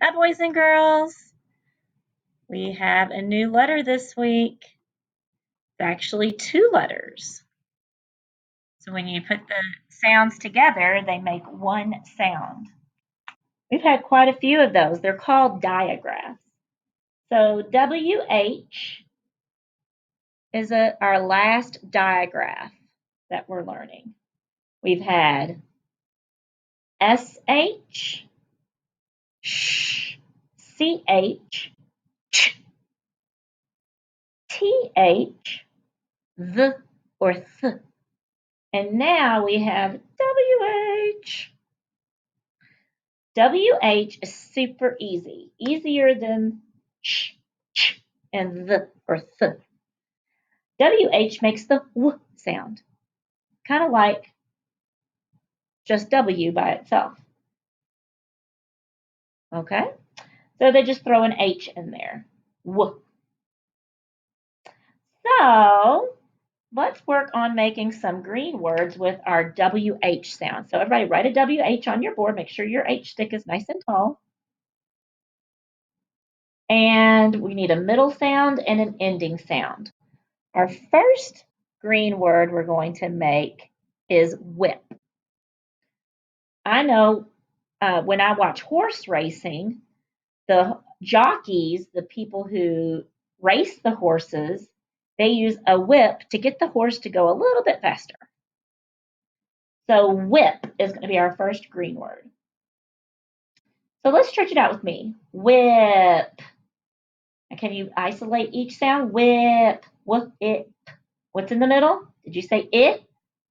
Hi, boys and girls. We have a new letter this week. It's actually two letters. So when you put the sounds together, they make one sound. We've had quite a few of those. They're called diagraphs. So WH is our last diagraph that we're learning. We've had SH, sh, CH, ch, TH, the or th. And now we have WH. WH is super easy, easier than ch, and the or th. WH makes the w sound, kind of like just W by itself. Okay? So they just throw an H in there. W. So let's work on making some green words with our WH sound. So everybody write a WH on your board. Make sure your H stick is nice and tall. And we need a middle sound and an ending sound. Our first green word we're going to make is whip. I know when I watch horse racing, the jockeys, the people who race the horses, they use a whip to get the horse to go a little bit faster. So whip is going to be our first green word. So let's stretch it out with me. Whip. And can you isolate each sound? Whip. Whip. It. What's in the middle? Did you say it?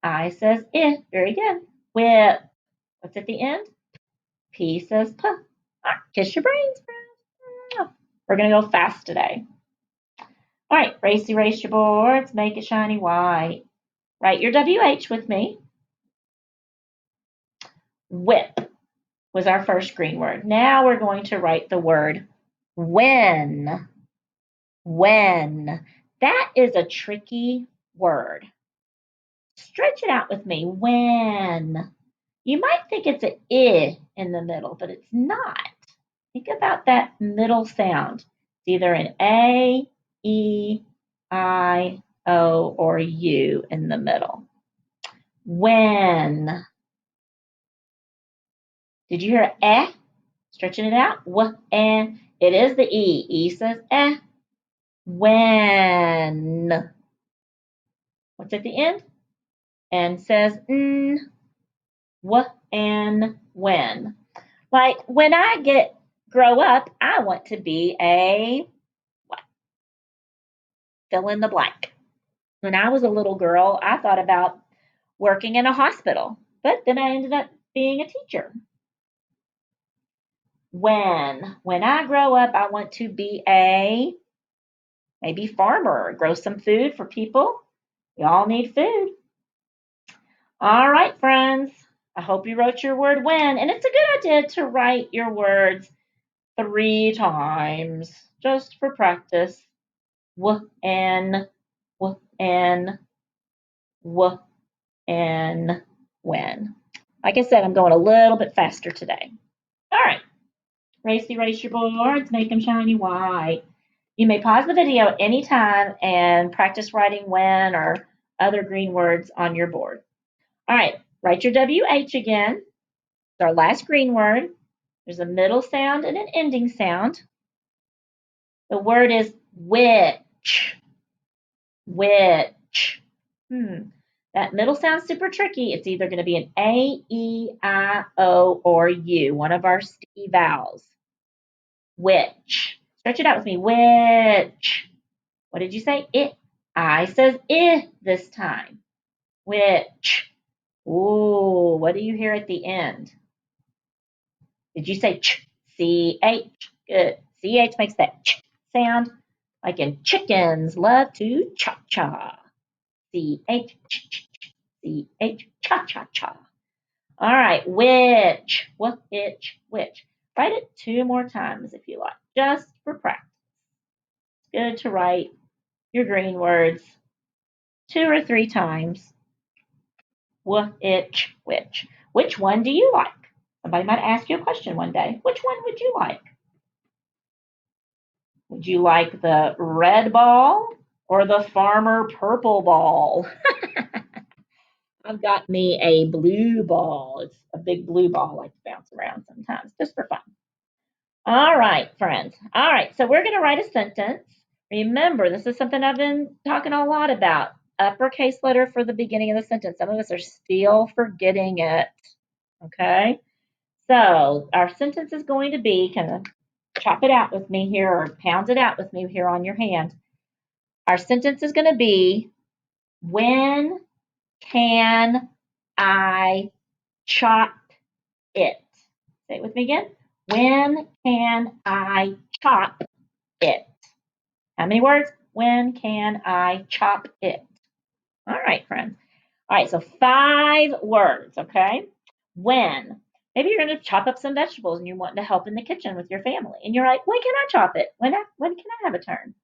I says it. Very good. Whip. What's at the end? P says p. Kiss your brains, friends. We're going to go fast today. All right, erase your boards. Make it shiny white. Write your WH with me. Whip was our first green word. Now we're going to write the word when. When. That is a tricky word. Stretch it out with me. When. You might think it's an I in the middle, but it's not. Think about that middle sound. It's either an A, E, I, O, or U in the middle. When. Did you hear eh? Stretching it out. And it is the E. E says eh. When. What's at the end? And says n. And when. Like when I grow up, I want to be a what? Fill in the blank. When I was a little girl, I thought about working in a hospital, but then I ended up being a teacher. When I grow up, I want to be a maybe farmer, grow some food for people. We all need food. All right, friends. I hope you wrote your word when, and it's a good idea to write your words 3 times just for practice. And, and, and, when. Like I said, I'm going a little bit faster today. All right. Erase your boards, make them shiny white. You may pause the video at any time and practice writing when or other green words on your board. All right, write your WH again. It's our last green word. There's a middle sound and an ending sound. The word is which. Which. That middle sounds super tricky. It's either going to be an A, E, I, O, or U, one of our sticky vowels. Which. Stretch it out with me. Which. What did you say? It. I says I this time. Which. Ooh, what do you hear at the end? Did you say ch? C-H. Good. C-H makes that ch sound like in chickens love to cha-cha. C-H, C-H, cha-cha-cha. All right, which, which. Write it 2 more times if you like, just for practice. It's good to write your green words 2 or 3 times. Which. Which one do you like? Somebody might ask you a question one day. Which one would you like? Would you like the red ball or the farmer purple ball? I've got me a blue ball. It's a big blue ball I like to bounce around sometimes just for fun. All right, friends. All right, so we're going to write a sentence. Remember, this is something I've been talking a lot about. Uppercase letter for the beginning of the sentence. Some of us are still forgetting it. Okay? So our sentence is going to be, kind of chop it out with me here or pound it out with me here on your hand. Our sentence is going to be, when can I chop it? Say it with me again. When can I chop it? How many words? When can I chop it? All right, friends. All right, so 5 words, okay? When. Maybe you're going to chop up some vegetables and you want to help in the kitchen with your family. And you're like, when can I chop it? When can I have a turn?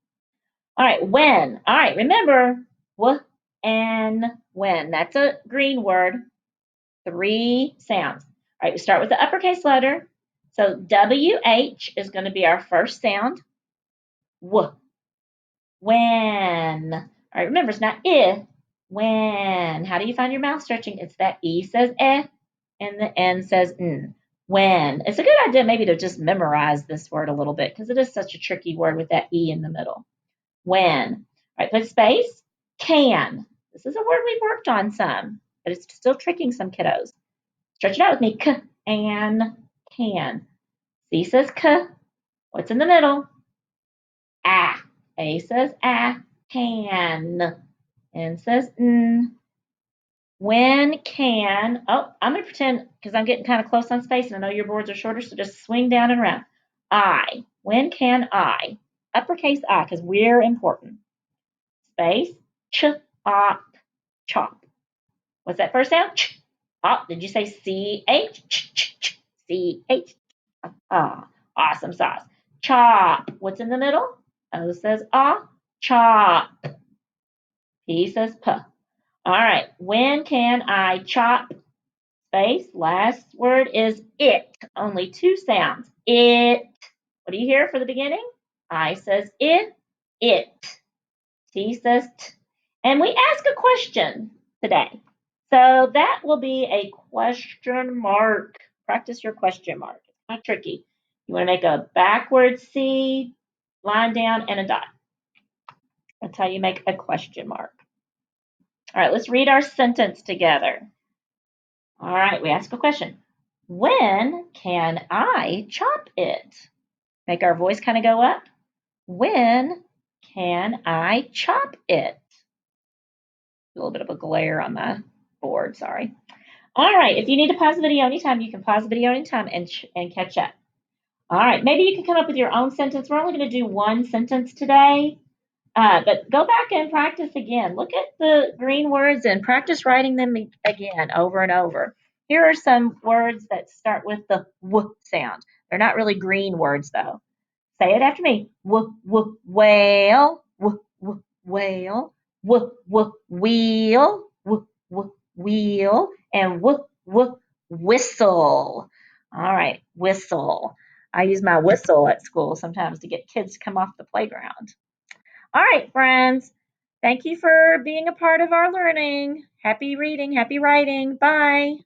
All right, when. All right, remember, w and when. That's a green word. 3 sounds. All right, we start with the uppercase letter. So WH is going to be our first sound. W. When. All right, remember, it's not I. When. How do you find your mouth stretching? It's that E says eh and the N says n. When. It's a good idea maybe to just memorize this word a little bit because it is such a tricky word with that E in the middle. When. All right, put space. Can. This is a word we've worked on some, but it's still tricking some kiddos. Stretch it out with me. K and can. C says k. What's in the middle? Ah. A says ah. Can. N says n. When can, oh, I'm going to pretend, because I'm getting kind of close on space and I know your boards are shorter, so just swing down and around. I. When can I? Uppercase I, because we're important. Space. Chop. Chop. What's that first sound? Ch. Oh, did you say C-H? C-H. Ah, awesome sauce. Chop. What's in the middle? O says ah. Chop. P says P. All right. When can I chop? Space. Last word is it. Only 2 sounds. It. What do you hear for the beginning? I says it. T says t. And we ask a question today. So that will be a question mark. Practice your question mark. It's not tricky. You want to make a backward C, line down, and a dot. That's how you make a question mark. All right, let's read our sentence together. All right, we ask a question. When can I chop it? Make our voice kind of go up. When can I chop it? A little bit of a glare on the board, sorry. All right, if you need to pause the video anytime, you can pause the video anytime and catch up. All right, maybe you can come up with your own sentence. We're only going to do 1 sentence today, but go back and practice again. Look at the green words and practice writing them again over and over. Here are some words that start with the W sound. They're not really green words, though. Say it after me. Whale, whale, wheel, wheel, and whistle. All right, whistle. I use my whistle at school sometimes to get kids to come off the playground. All right, friends. Thank you for being a part of our learning. Happy reading, happy writing. Bye.